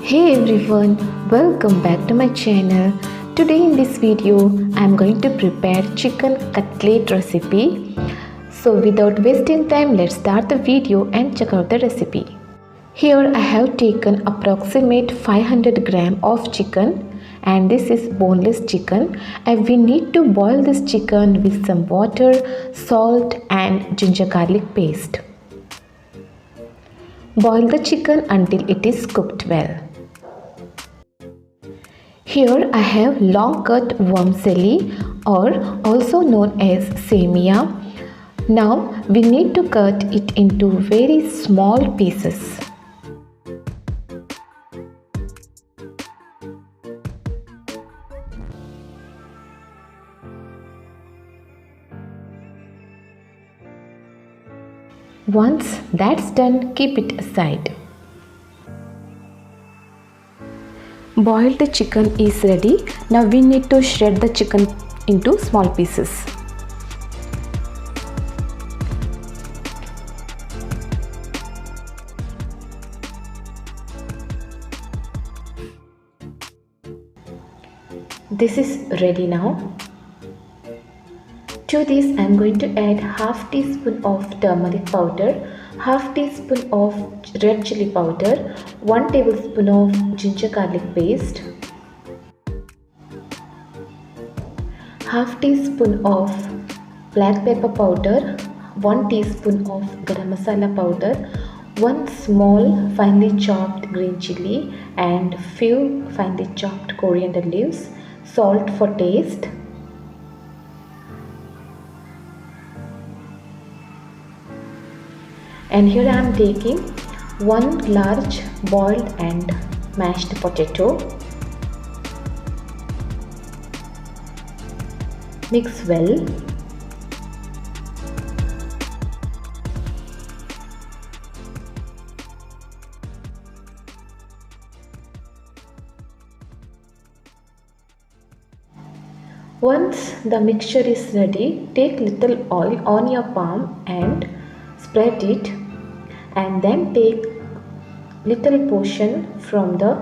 Hey everyone, welcome back to my channel. Today in this video, I am going to prepare chicken cutlet recipe. So without wasting time, let's start the video and check out the recipe. Here I have taken approximate 500 gram of chicken and this is boneless chicken, and we need to boil this chicken with some water, salt and ginger garlic paste. Boil the chicken until it is cooked well. Here I have long cut vermicelli or also known as semia. Now we need to cut it into very small pieces. Once that's done, keep it aside. Boiled chicken is ready. Now we need to shred the chicken into small pieces. This is ready now. To this I am going to add half teaspoon of turmeric powder, half teaspoon of red chili powder, 1 tablespoon of ginger garlic paste, half teaspoon of black pepper powder, 1 teaspoon of garam masala powder, 1 small finely chopped green chili and few finely chopped coriander leaves, salt for taste. And here I am taking 1 large boiled and mashed potato. Mix well. Once the mixture is ready, take little oil on your palm and spread it, and then take little portion from the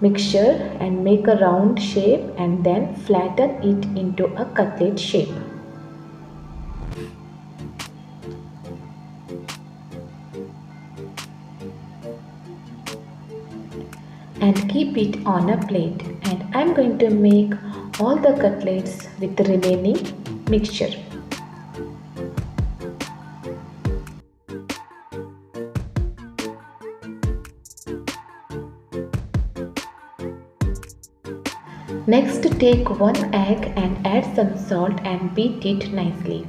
mixture and make a round shape and then flatten it into a cutlet shape. And keep it on a plate, and I am going to make all the cutlets with the remaining mixture. Next, take 1 egg and add some salt and beat it nicely.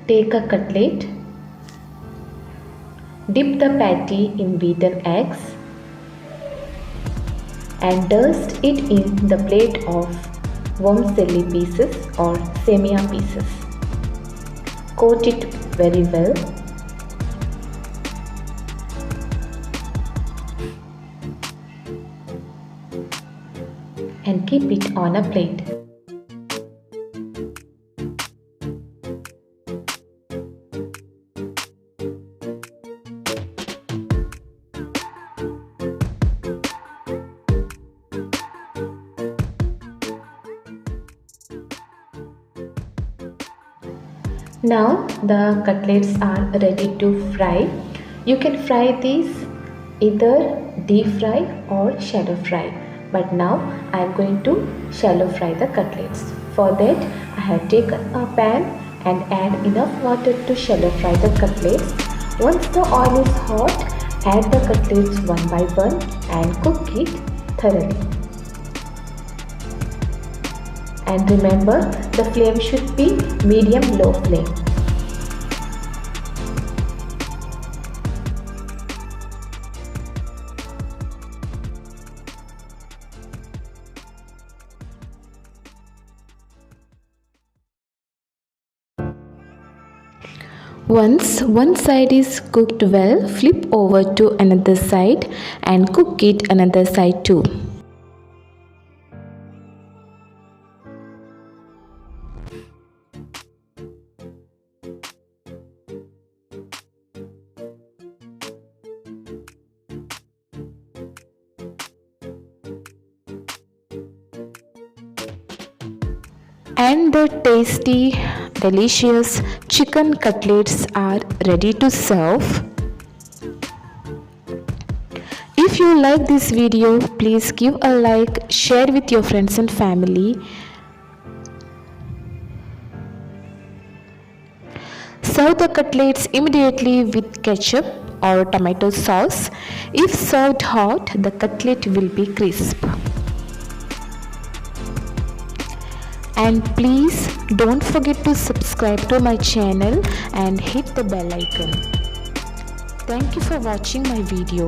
Take a cutlet, dip the patty in beaten eggs and dust it in the plate of vermicelli pieces or semia pieces. Coat it very well. And keep it on a plate. Now the cutlets are ready to fry. You can fry these either deep fry or shallow fry. But now I am going to shallow fry the cutlets. For that I have taken a pan and add enough water to shallow fry the cutlets. Once the oil is hot, add the cutlets one by one and cook it thoroughly. And remember, the flame should be medium-low flame. Once one side is cooked well, flip over to another side and cook it another side too. And the tasty, delicious chicken cutlets are ready to serve. If you like this video, please give a like, share with your friends and family. Serve the cutlets immediately with ketchup or tomato sauce. If served hot, the cutlet will be crisp. And please don't forget to subscribe to my channel and hit the bell icon. Thank you for watching my video.